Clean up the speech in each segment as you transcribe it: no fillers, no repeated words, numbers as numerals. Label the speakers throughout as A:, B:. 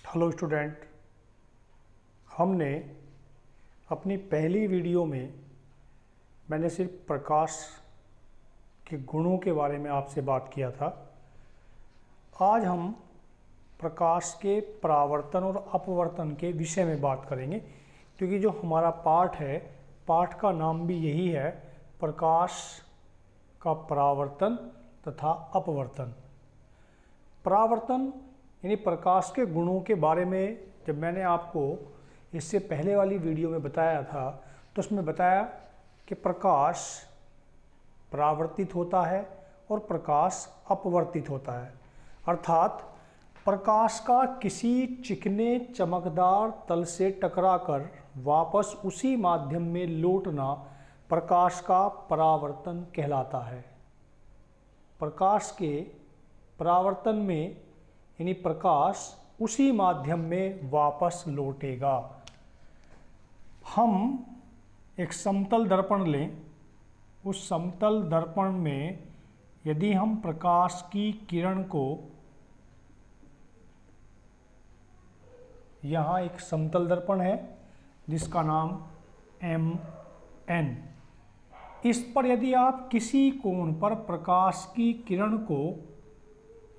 A: Hello student, हमने अपनी पहली वीडियो में मैंने सिर्फ प्रकाश के गुणों के बारे में आपसे बात किया था। आज हम प्रकाश के परावर्तन और अपवर्तन के विषय में बात करेंगे, क्योंकि जो हमारा पाठ है, पाठ का नाम भी यही है, प्रकाश का परावर्तन तथा अपवर्तन। परावर्तन यानी प्रकाश के गुणों के बारे में जब मैंने आपको इससे पहले वाली वीडियो में बताया था, तो उसमें बताया कि प्रकाश परावर्तित होता है और प्रकाश अपवर्तित होता है। अर्थात प्रकाश का किसी चिकने चमकदार तल से टकराकर वापस उसी माध्यम में लौटना प्रकाश का परावर्तन कहलाता है। प्रकाश के परावर्तन में यानी प्रकाश उसी माध्यम में वापस लौटेगा। हम एक समतल दर्पण लें, उस समतल दर्पण में यदि हम प्रकाश की किरण को, यहाँ एक समतल दर्पण है जिसका नाम MN, इस पर यदि आप किसी कोण पर प्रकाश की किरण को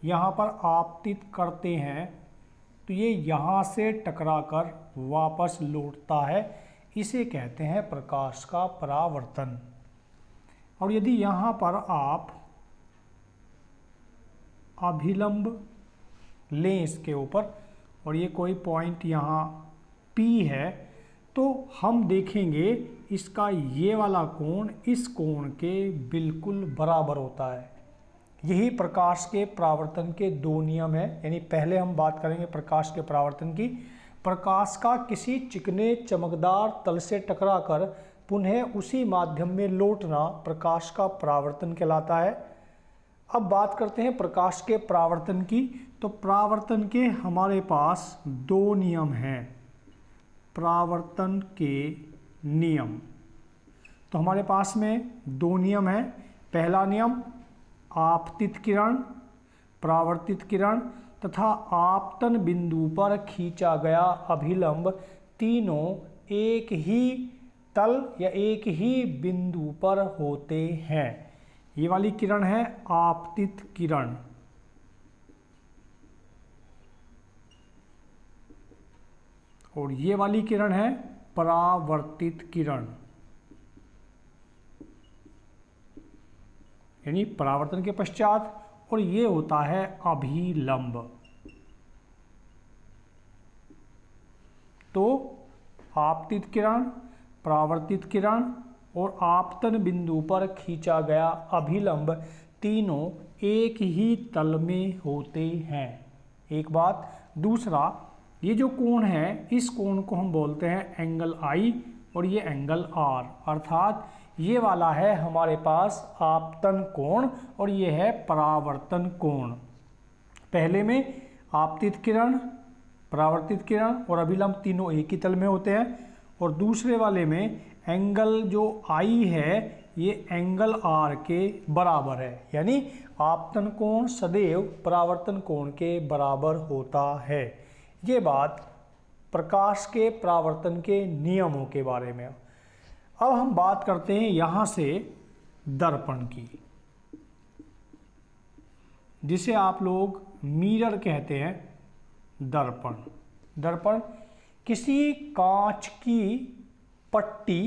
A: यहाँ पर आपतित करते हैं तो ये यहाँ से टकराकर वापस लौटता है। इसे कहते हैं प्रकाश का परावर्तन। और यदि यहाँ पर आप अभिलंब लें इसके ऊपर, और ये कोई पॉइंट यहाँ P है, तो हम देखेंगे इसका ये वाला कोण इस कोण के बिल्कुल बराबर होता है। यही प्रकाश के परावर्तन के दो नियम हैं। यानी पहले हम बात करेंगे प्रकाश के परावर्तन की। प्रकाश का किसी चिकने चमकदार तल से टकराकर पुनः उसी माध्यम में लौटना प्रकाश का परावर्तन कहलाता है। अब बात करते हैं प्रकाश के परावर्तन की। तो परावर्तन के हमारे पास दो नियम हैं। परावर्तन के नियम, तो हमारे पास में दो नियम हैं। पहला नियम, आपतित किरण, परावर्तित किरण तथा आपतन बिंदु पर खींचा गया अभिलंब तीनों एक ही तल या एक ही बिंदु पर होते हैं। ये वाली किरण है आपतित किरण, और ये वाली किरण है परावर्तित किरण। यानी परावर्तन के पश्चात, और ये होता है अभिलंब। तो आपतित किरण, परावर्तित किरण और आपतन बिंदु पर खींचा गया अभिलंब तीनों एक ही तल में होते हैं। एक बात। दूसरा, ये जो कोण है, इस कोण को हम बोलते हैं एंगल I और ये एंगल R। अर्थात ये वाला है हमारे पास आपतन कोण और ये है परावर्तन कोण। पहले में आपतित किरण, परावर्तित किरण और अभिलंब तीनों एक ही तल में होते हैं, और दूसरे वाले में एंगल जो I है ये एंगल R के बराबर है। यानी आपतन कोण सदैव परावर्तन कोण के बराबर होता है। ये बात प्रकाश के परावर्तन के नियमों के बारे में। अब हम बात करते हैं यहाँ से दर्पण की, जिसे आप लोग मिरर कहते हैं। दर्पण, दर्पण किसी कांच की पट्टी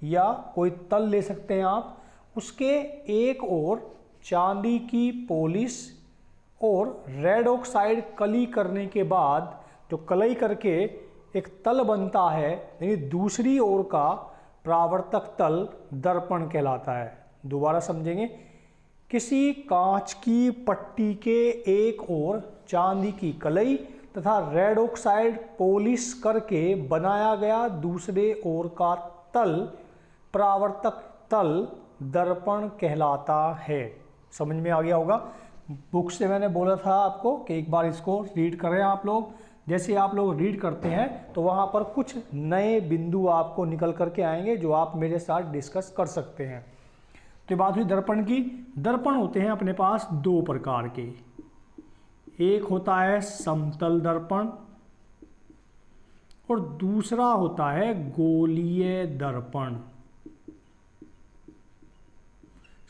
A: या कोई तल ले सकते हैं आप, उसके एक ओर चांदी की पॉलिश और रेड ऑक्साइड कली करने के बाद जो कलई करके एक तल बनता है, यानी दूसरी ओर का परावर्तक तल दर्पण कहलाता है। दोबारा समझेंगे। किसी कांच की पट्टी के एक ओर चांदी की कलई तथा रेड ऑक्साइड पॉलिश करके बनाया गया दूसरे ओर का तल परावर्तक तल दर्पण कहलाता है। समझ में आ गया होगा। बुक से मैंने बोला था आपको कि एक बार इसको रीड करें आप लोग। जैसे आप लोग रीड करते हैं तो वहाँ पर कुछ नए बिंदु आपको निकल करके आएंगे जो आप मेरे साथ डिस्कस कर सकते हैं। तो बात हुई दर्पण की। दर्पण होते हैं अपने पास दो प्रकार के। एक होता है समतल दर्पण और दूसरा होता है गोलीय दर्पण।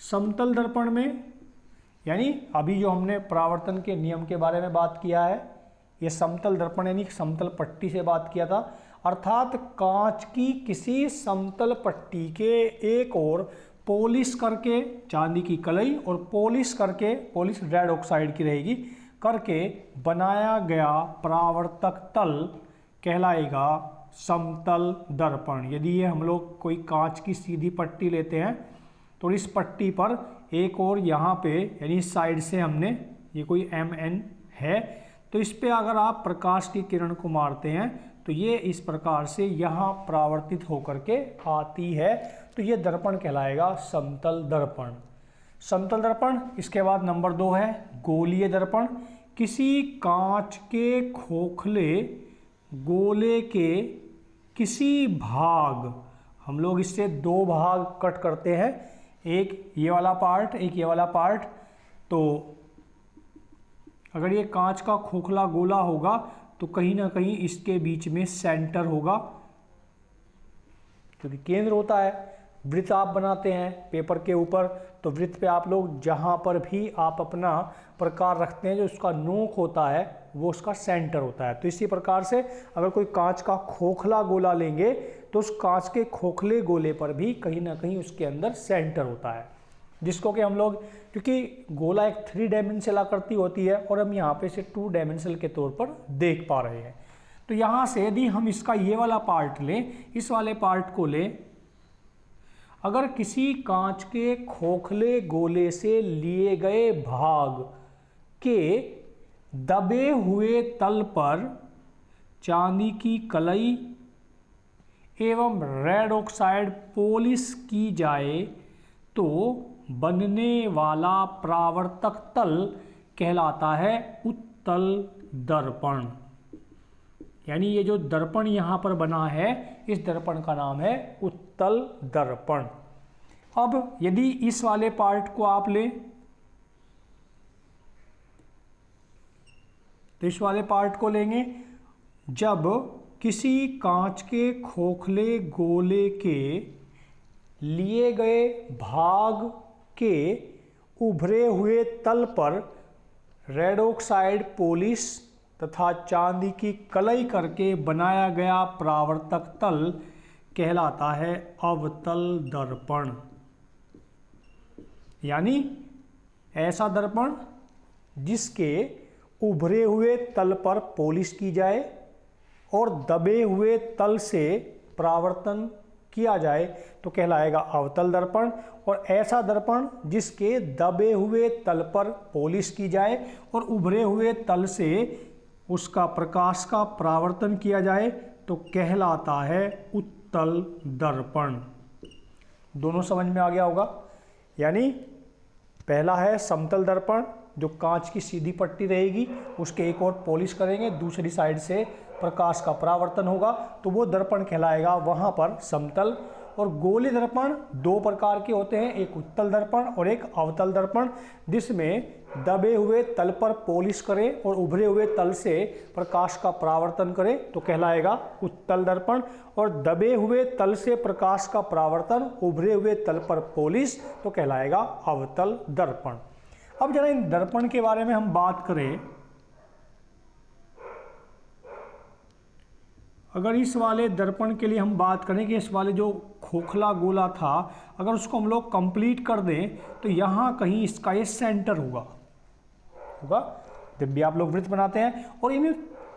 A: समतल दर्पण में, यानी अभी जो हमने परावर्तन के नियम के बारे में बात किया है, ये समतल दर्पण यानी समतल पट्टी से बात किया था, अर्थात कांच की किसी समतल पट्टी के एक ओर पॉलिश करके, चांदी की कलई और पॉलिश करके, पॉलिश रेड ऑक्साइड की रहेगी, करके बनाया गया परावर्तक तल कहलाएगा समतल दर्पण। यदि ये हम लोग कोई कांच की सीधी पट्टी लेते हैं तो इस पट्टी पर एक और यहाँ पे यानी साइड से हमने, ये कोई MN है, तो इस पे अगर आप प्रकाश की किरण को मारते हैं तो ये इस प्रकार से यहाँ परावर्तित होकर के आती है, तो ये दर्पण कहलाएगा समतल दर्पण। समतल दर्पण। इसके बाद नंबर 2 है गोलीय दर्पण। किसी कांच के खोखले गोले के किसी भाग, हम लोग इससे 2 भाग कट करते हैं, एक ये वाला पार्ट, एक ये वाला पार्ट। तो अगर ये कांच का खोखला गोला होगा तो कहीं ना कहीं इसके बीच में सेंटर होगा, क्योंकि केंद्र होता है। वृत्त आप बनाते हैं पेपर के ऊपर, तो वृत्त पे आप लोग जहाँ पर भी आप अपना प्रकार रखते हैं, जो उसका नोक होता है वो उसका सेंटर होता है। तो इसी प्रकार से अगर कोई कांच का खोखला गोला लेंगे तो उस कांच के खोखले गोले पर भी कहीं ना कहीं उसके अंदर सेंटर होता है, जिसको कि हम लोग, क्योंकि गोला एक 3 डायमेंशनल आकृति होती है और हम यहाँ पे इसे 2 डायमेंशनल के तौर पर देख पा रहे हैं। तो यहाँ से यदि हम इसका ये वाला पार्ट लें, इस वाले पार्ट को लें, अगर किसी कांच के खोखले गोले से लिए गए भाग के दबे हुए तल पर चांदी की कलई एवं रेड ऑक्साइड पॉलिश की जाए तो बनने वाला परावर्तक तल कहलाता है उत्तल दर्पण। यानी ये जो दर्पण यहाँ पर बना है, इस दर्पण का नाम है उत्तल दर्पण। अब यदि इस वाले पार्ट को आप लें, तो इस वाले पार्ट को लेंगे, जब किसी कांच के खोखले गोले के लिए गए भाग के उभरे हुए तल पर रेड ऑक्साइड पॉलिश तथा चांदी की कलई करके बनाया गया परावर्तक तल कहलाता है अवतल दर्पण। यानी ऐसा दर्पण जिसके उभरे हुए तल पर पॉलिश की जाए और दबे हुए तल से परावर्तन किया जाए तो कहलाएगा अवतल दर्पण, और ऐसा दर्पण जिसके दबे हुए तल पर पॉलिश की जाए और उभरे हुए तल से उसका प्रकाश का परावर्तन किया जाए तो कहलाता है उत्तल दर्पण। दोनों समझ में आ गया होगा। यानी पहला है समतल दर्पण, जो कांच की सीधी पट्टी रहेगी, उसके एक और पॉलिश करेंगे, दूसरी साइड से प्रकाश का परावर्तन होगा, तो वो दर्पण कहलाएगा वहाँ पर समतल। और गोलीय दर्पण 2 प्रकार के होते हैं, एक उत्तल दर्पण और एक अवतल दर्पण, जिसमें दबे हुए तल पर पॉलिश करें और उभरे हुए तल से प्रकाश का परावर्तन करें तो कहलाएगा उत्तल दर्पण, और दबे हुए तल से प्रकाश का परावर्तन, उभरे हुए तल पर पॉलिश तो कहलाएगा अवतल दर्पण। अब जरा इन दर्पण के बारे में हम बात करें। अगर इस वाले दर्पण के लिए हम बात करें कि इस वाले जो खोखला गोला था, अगर उसको हम लोग कंप्लीट कर दें तो यहाँ कहीं इसका ये सेंटर होगा। जब भी आप लोग वृत्त बनाते हैं, और इन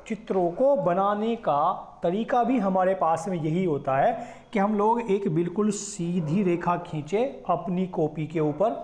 A: चित्रों को बनाने का तरीका भी हमारे पास में यही होता है कि हम लोग एक बिल्कुल सीधी रेखा खींचे अपनी कॉपी के ऊपर,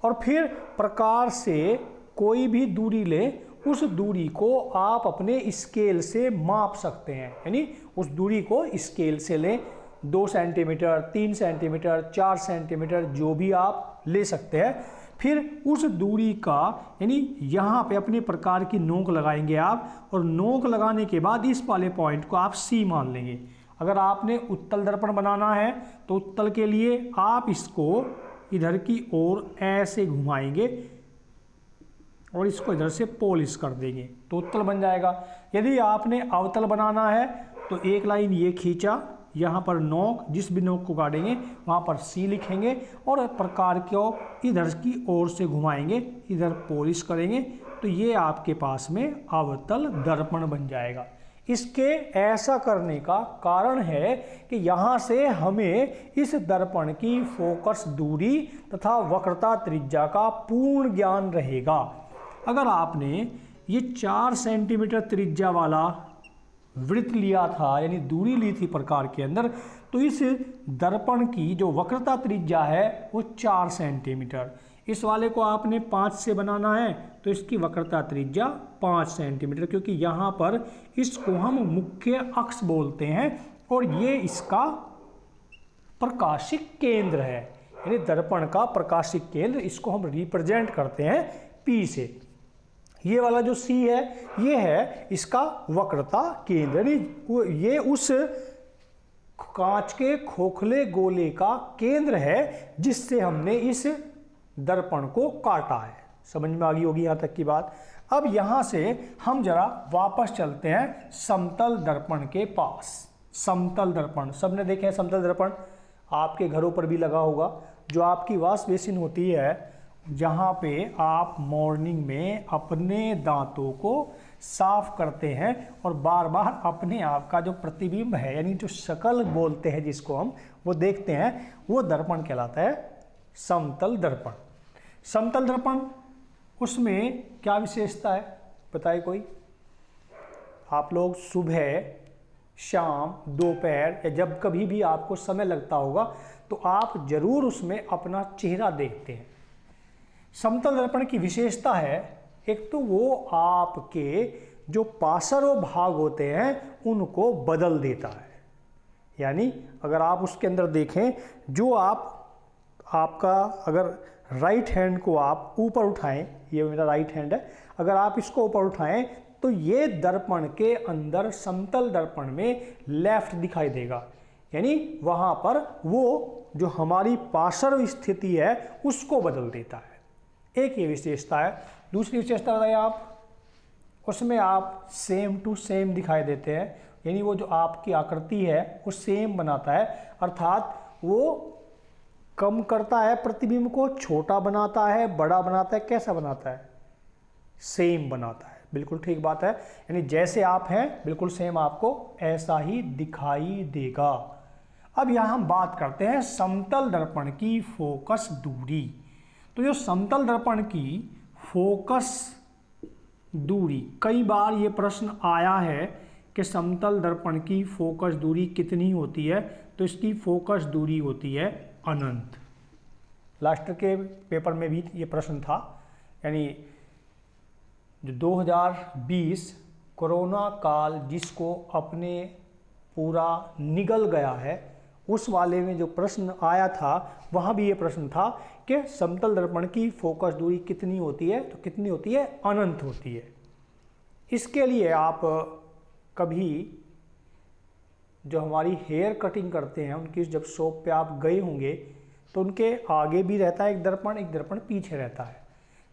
A: और फिर प्रकार से कोई भी दूरी लें, उस दूरी को आप अपने स्केल से माप सकते हैं। यानी उस दूरी को स्केल से लें, 2 सेंटीमीटर, 3 सेंटीमीटर, 4 सेंटीमीटर, जो भी आप ले सकते हैं। फिर उस दूरी का, यानी यहाँ पे अपने प्रकार की नोक लगाएंगे आप, और नोक लगाने के बाद इस वाले पॉइंट को आप C मान लेंगे। अगर आपने उत्तल दर्पण बनाना है तो उत्तल के लिए आप इसको इधर की ओर ऐसे घुमाएंगे और इसको इधर से पॉलिश कर देंगे तो उत्तल बन जाएगा। यदि आपने अवतल बनाना है तो एक लाइन ये खींचा, यहाँ पर नोक, जिस भी नोक को काटेंगे वहाँ पर सी लिखेंगे और प्रकार को इधर की ओर से घुमाएंगे, इधर पॉलिश करेंगे, तो ये आपके पास में अवतल दर्पण बन जाएगा। इसके ऐसा करने का कारण है कि यहाँ से हमें इस दर्पण की फोकस दूरी तथा वक्रता त्रिज्या का पूर्ण ज्ञान रहेगा। अगर आपने ये 4 सेंटीमीटर त्रिज्या वाला वृत्त लिया था, यानी दूरी ली थी प्रकार के अंदर, तो इस दर्पण की जो वक्रता त्रिज्या है वो 4 सेंटीमीटर। इस वाले को आपने 5 से बनाना है तो इसकी वक्रता त्रिज्या 5 सेंटीमीटर, क्योंकि यहाँ पर इसको हम मुख्य अक्ष बोलते हैं और ये इसका प्रकाशिक केंद्र है, यानी दर्पण का प्रकाशिक केंद्र, इसको हम रिप्रेजेंट करते हैं P से। ये वाला जो C है ये है इसका वक्रता केंद्र, यानी ये उस कांच के खोखले गोले का केंद्र है जिससे हमने इस दर्पण को काटा है। समझ में आ गई होगी यहाँ तक की बात। अब यहाँ से हम जरा वापस चलते हैं समतल दर्पण के पास। समतल दर्पण सबने देखे हैं, समतल दर्पण आपके घरों पर भी लगा होगा, जो आपकी वॉश बेसिन होती है जहाँ पे आप मॉर्निंग में अपने दांतों को साफ करते हैं और बार बार अपने आप का जो प्रतिबिंब है, यानी जो शक्ल बोलते हैं जिसको हम, वो देखते हैं, वो दर्पण कहलाता है समतल दर्पण। समतल दर्पण, उसमें क्या विशेषता है बताइए कोई? आप लोग सुबह, शाम, दोपहर या जब कभी भी आपको समय लगता होगा तो आप जरूर उसमें अपना चेहरा देखते हैं। समतल दर्पण की विशेषता है, एक तो वो आपके जो पार्श्व भाग होते हैं उनको बदल देता है। यानी अगर आप उसके अंदर देखें, जो आपका अगर राइट हैंड को आप ऊपर उठाएं, ये मेरा राइट हैंड है, अगर आप इसको ऊपर उठाएं तो ये दर्पण के अंदर समतल दर्पण में लेफ्ट दिखाई देगा, यानी वहाँ पर वो जो हमारी पार्श्व स्थिति है उसको बदल देता है। एक ये विशेषता है। दूसरी विशेषता बताइए आप, उसमें आप सेम टू सेम दिखाई देते हैं, यानी वो जो आपकी आकृति है वो सेम बनाता है, अर्थात वो कम करता है प्रतिबिंब को, छोटा बनाता है, बड़ा बनाता है, कैसा बनाता है? सेम बनाता है। बिल्कुल ठीक बात है, यानी जैसे आप हैं बिल्कुल सेम आपको ऐसा ही दिखाई देगा। अब यहाँ हम बात करते हैं समतल दर्पण की फोकस दूरी। तो जो समतल दर्पण की फोकस दूरी, कई बार ये प्रश्न आया है कि समतल दर्पण की फोकस दूरी कितनी होती है, तो इसकी फोकस दूरी होती है अनंत। लास्ट के पेपर में भी ये प्रश्न था, यानी जो 2020 कोरोना काल जिसको अपने पूरा निगल गया है, उस वाले में जो प्रश्न आया था वहाँ भी ये प्रश्न था कि समतल दर्पण की फोकस दूरी कितनी होती है, तो कितनी होती है? अनंत होती है। इसके लिए आप कभी जो हमारी हेयर कटिंग करते हैं उनकी जब शॉप पे आप गए होंगे तो उनके आगे भी रहता है एक दर्पण पीछे रहता है।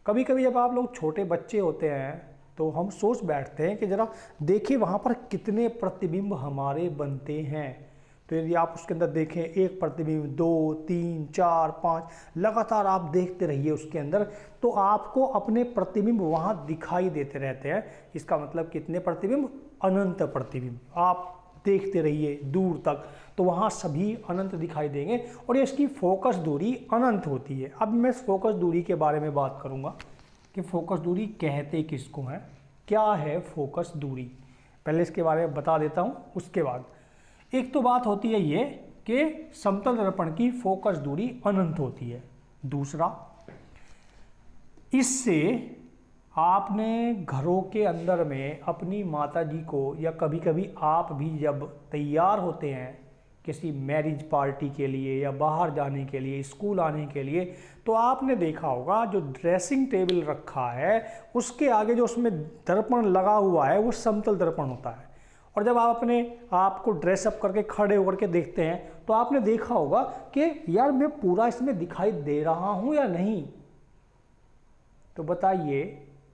A: कभी कभी जब आप लोग छोटे बच्चे होते हैं तो हम सोच बैठते हैं कि ज़रा देखिए वहाँ पर कितने प्रतिबिंब हमारे बनते हैं। तो यदि आप उसके अंदर देखें, एक प्रतिबिंब, 2, 3, 4, 5, लगातार आप देखते रहिए उसके अंदर, तो आपको अपने प्रतिबिंब वहाँ दिखाई देते रहते हैं। इसका मतलब कितने प्रतिबिंब? अनंत प्रतिबिंब। आप देखते रहिए दूर तक, तो वहाँ सभी अनंत दिखाई देंगे और ये इसकी फोकस दूरी अनंत होती है। अब मैं इस फोकस दूरी के बारे में बात करूँगा कि फोकस दूरी कहते किसको हैं, क्या है फोकस दूरी। पहले इसके बारे में बता देता हूँ, उसके बाद एक तो बात होती है ये कि समतल दर्पण की फोकस दूरी अनंत होती है। दूसरा, इससे आपने घरों के अंदर में अपनी माता जी को, या कभी कभी आप भी जब तैयार होते हैं किसी मैरिज पार्टी के लिए या बाहर जाने के लिए, स्कूल आने के लिए, तो आपने देखा होगा जो ड्रेसिंग टेबल रखा है उसके आगे जो उसमें दर्पण लगा हुआ है वो समतल दर्पण होता है। और जब आप अपने आप को ड्रेसअप करके खड़े होकर के देखते हैं तो आपने देखा होगा कि यार मैं पूरा इसमें दिखाई दे रहा हूँ या नहीं। तो बताइए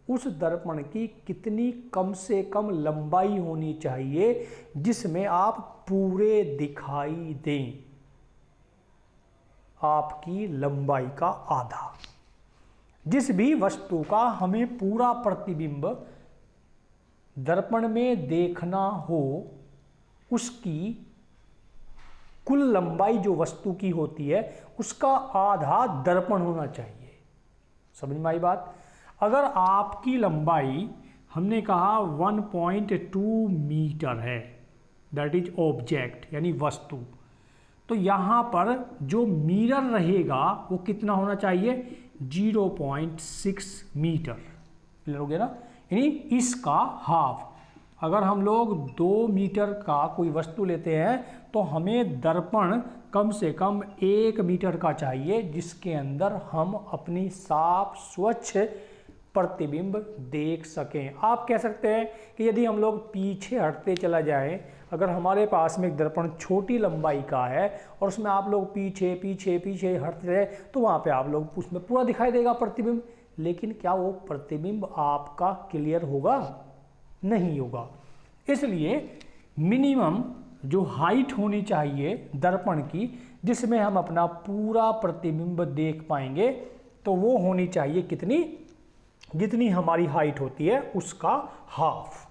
A: उस दर्पण की कितनी कम से कम लंबाई होनी चाहिए जिसमें आप पूरे दिखाई दें? आपकी लंबाई का आधा। जिस भी वस्तु का हमें पूरा प्रतिबिंब दर्पण में देखना हो, उसकी कुल लंबाई जो वस्तु की होती है उसका आधा दर्पण होना चाहिए। समझ में आई बात? अगर आपकी लंबाई हमने कहा 1.2 मीटर है, दैट इज ऑब्जेक्ट यानी वस्तु, तो यहाँ पर जो मिरर रहेगा वो कितना होना चाहिए? 0.6 मीटर। क्लियर हो गया ना? यानी इसका हाफ। अगर हम लोग 2 मीटर का कोई वस्तु लेते हैं तो हमें दर्पण कम से कम 1 मीटर का चाहिए जिसके अंदर हम अपनी साफ स्वच्छ प्रतिबिंब देख सकें। आप कह सकते हैं कि यदि हम लोग पीछे हटते चला जाएं, अगर हमारे पास में एक दर्पण छोटी लंबाई का है और उसमें आप लोग पीछे पीछे पीछे हटते रहे तो वहाँ पे आप लोग उसमें पूरा दिखाई देगा प्रतिबिंब, लेकिन क्या वो प्रतिबिंब आपका क्लियर होगा? नहीं होगा। इसलिए मिनिमम जो हाइट होनी चाहिए दर्पण की जिसमें हम अपना पूरा प्रतिबिंब देख पाएंगे तो वो होनी चाहिए कितनी? जितनी हमारी हाइट होती है उसका हाफ।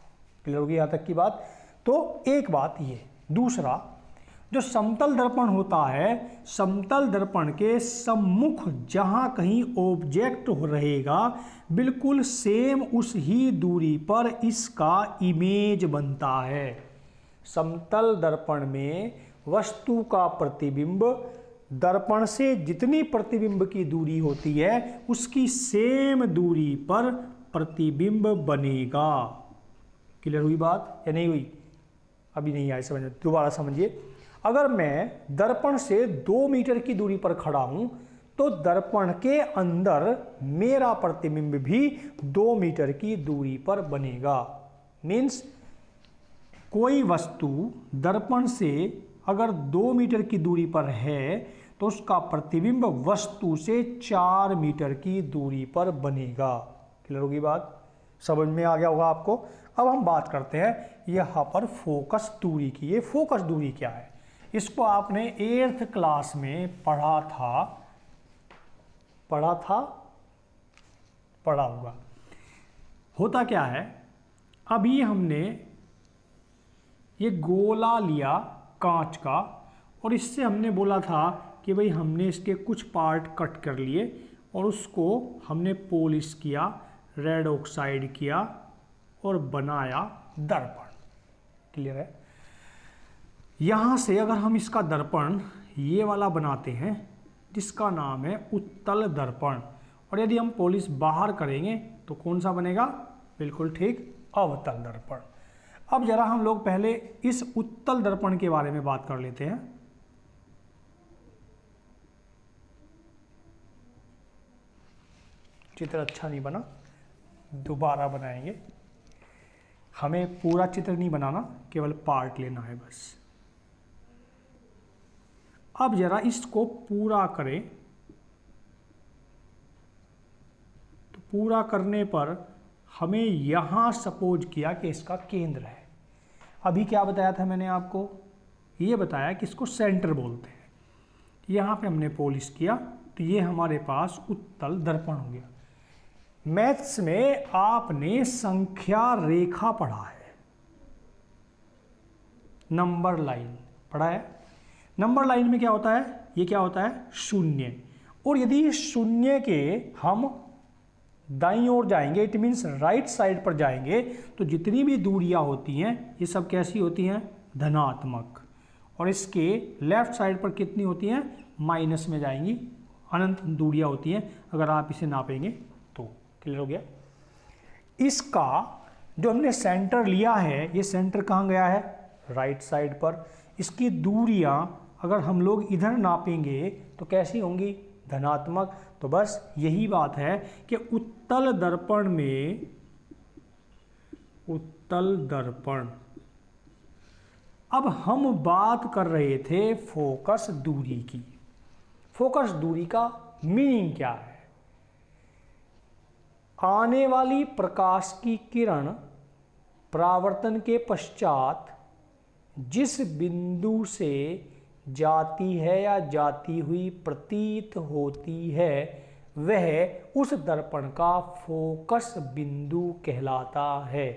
A: क्लियर होगी यहाँ तक की बात? तो एक बात ये। दूसरा, जो समतल दर्पण होता है, समतल दर्पण के सम्मुख जहां कहीं ऑब्जेक्ट रहेगा बिल्कुल सेम उस ही दूरी पर इसका इमेज बनता है। समतल दर्पण में वस्तु का प्रतिबिंब दर्पण से जितनी प्रतिबिंब की दूरी होती है उसकी सेम दूरी पर प्रतिबिंब बनेगा। क्लियर हुई बात या नहीं हुई? अभी नहीं आई समझ? दोबारा समझिए। अगर मैं दर्पण से 2 मीटर की दूरी पर खड़ा हूं तो दर्पण के अंदर मेरा प्रतिबिंब भी 2 मीटर की दूरी पर बनेगा। मीन्स कोई वस्तु दर्पण से अगर 2 मीटर की दूरी पर है तो उसका प्रतिबिंब वस्तु से 4 मीटर की दूरी पर बनेगा। क्लियर होगी बात? समझ में आ गया होगा आपको। अब हम बात करते हैं यहाँ पर फोकस दूरी की। ये फोकस दूरी क्या है? इसको आपने 8th क्लास में पढ़ा होगा। होता क्या है, अभी हमने ये गोला लिया कांच का और इससे हमने बोला था कि भाई हमने इसके कुछ पार्ट कट कर लिए और उसको हमने पॉलिश किया, रेड ऑक्साइड किया और बनाया दर्पण। क्लियर है? यहाँ से अगर हम इसका दर्पण ये वाला बनाते हैं जिसका नाम है उत्तल दर्पण, और यदि हम पॉलिश बाहर करेंगे तो कौन सा बनेगा? बिल्कुल ठीक, अवतल दर्पण। अब जरा हम लोग पहले इस उत्तल दर्पण के बारे में बात कर लेते हैं। चित्र अच्छा नहीं बना, दोबारा बनाएंगे। हमें पूरा चित्र नहीं बनाना, केवल पार्ट लेना है बस। अब जरा इसको पूरा करें तो पूरा करने पर हमें यहां सपोज किया कि इसका केंद्र है। अभी क्या बताया था मैंने आपको? ये बताया कि इसको सेंटर बोलते हैं। यहाँ पे हमने पॉलिश किया तो ये हमारे पास उत्तल दर्पण हो गया। मैथ्स में आपने संख्या रेखा पढ़ा है, नंबर लाइन पढ़ा है। नंबर लाइन में क्या होता है? ये क्या होता है? शून्य। और यदि शून्य के हम दाईं ओर जाएंगे, इट मीन्स राइट साइड पर जाएंगे, तो जितनी भी दूरियां होती हैं ये सब कैसी होती हैं? धनात्मक। और इसके लेफ्ट साइड पर कितनी होती हैं? माइनस में जाएंगी। अनंत दूरियां होती हैं अगर आप इसे नापेंगे तो। क्लियर हो गया? इसका जो हमने सेंटर लिया है, ये सेंटर कहाँ गया है? राइट साइड पर। इसकी दूरियां अगर हम लोग इधर नापेंगे तो कैसी होंगी? धनात्मक। तो बस यही बात है कि उत्तल दर्पण अब हम बात कर रहे थे फोकस दूरी की। फोकस दूरी का मीनिंग क्या है? आने वाली प्रकाश की किरण परावर्तन के पश्चात जिस बिंदु से जाती है या जाती हुई प्रतीत होती है वह उस दर्पण का फोकस बिंदु कहलाता है,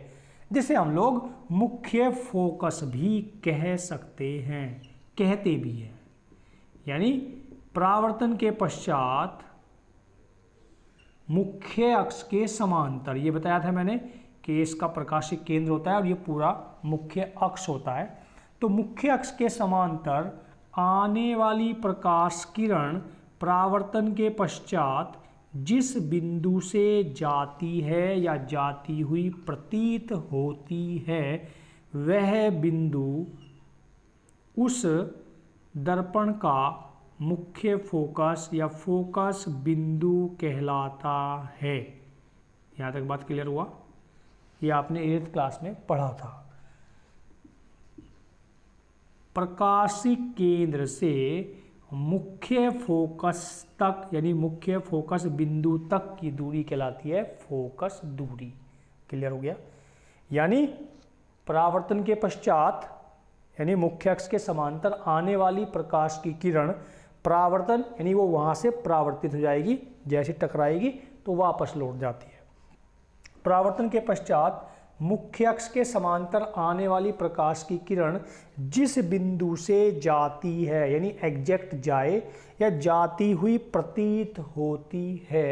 A: जिसे हम लोग मुख्य फोकस भी कह सकते हैं, कहते भी हैं। यानी परावर्तन के पश्चात मुख्य अक्ष के समांतर, ये बताया था मैंने कि इसका प्रकाशिक केंद्र होता है और ये पूरा मुख्य अक्ष होता है। तो मुख्य अक्ष के समांतर आने वाली प्रकाश किरण परावर्तन के पश्चात जिस बिंदु से जाती है या जाती हुई प्रतीत होती है वह बिंदु उस दर्पण का मुख्य फोकस या फोकस बिंदु कहलाता है। यहाँ तक बात क्लियर हुआ? ये आपने 8th क्लास में पढ़ा था। प्रकाशिक केंद्र से मुख्य फोकस तक यानी मुख्य फोकस बिंदु तक की दूरी कहलाती है फोकस दूरी। क्लियर हो गया? यानी परावर्तन के पश्चात यानी मुख्य अक्ष के समांतर आने वाली प्रकाश की किरण परावर्तन यानी वो वहाँ से परावर्तित हो जाएगी, जैसे टकराएगी तो वापस लौट जाती है। परावर्तन के पश्चात मुख्य अक्ष के समांतर आने वाली प्रकाश की किरण जिस बिंदु से जाती है यानी एग्जैक्ट जाए या जाती हुई प्रतीत होती है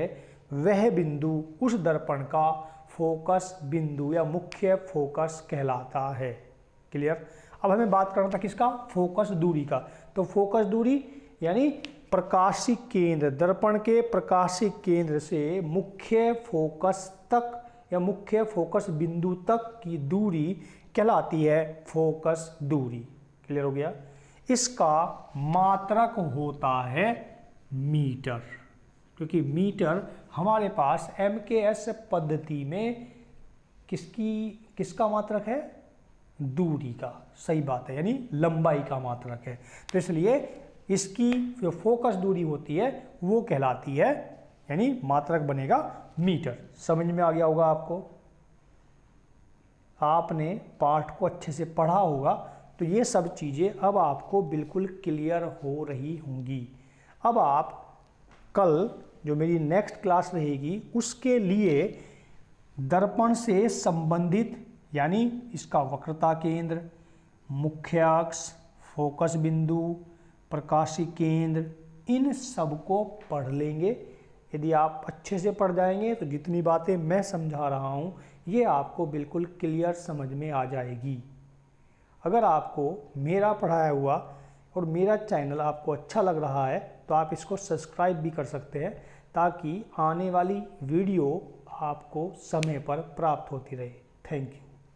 A: वह बिंदु उस दर्पण का फोकस बिंदु या मुख्य फोकस कहलाता है। क्लियर? अब हमें बात करना था किसका? फोकस दूरी का। तो फोकस दूरी यानी प्रकाशिक केंद्र, दर्पण के प्रकाशिक केंद्र से मुख्य फोकस तक या मुख्य फोकस बिंदु तक की दूरी कहलाती है फोकस दूरी। क्लियर हो गया? इसका मात्रक होता है मीटर, क्योंकि मीटर हमारे पास MKS पद्धति में किसका मात्रक है? दूरी का। सही बात है, यानी लंबाई का मात्रक है। तो इसलिए इसकी जो फोकस दूरी होती है वो कहलाती है, यानी मात्रक बनेगा मीटर। समझ में आ गया होगा आपको? आपने पाठ को अच्छे से पढ़ा होगा तो ये सब चीज़ें अब आपको बिल्कुल क्लियर हो रही होंगी। अब आप कल जो मेरी नेक्स्ट क्लास रहेगी उसके लिए दर्पण से संबंधित यानी इसका वक्रता केंद्र, मुख्य अक्ष, फोकस बिंदु, प्रकाशिक केंद्र, इन सब को पढ़ लेंगे। यदि आप अच्छे से पढ़ जाएंगे तो जितनी बातें मैं समझा रहा हूँ ये आपको बिल्कुल क्लियर समझ में आ जाएगी। अगर आपको मेरा पढ़ाया हुआ और मेरा चैनल आपको अच्छा लग रहा है तो आप इसको सब्सक्राइब भी कर सकते हैं, ताकि आने वाली वीडियो आपको समय पर प्राप्त होती रहे। Thank you.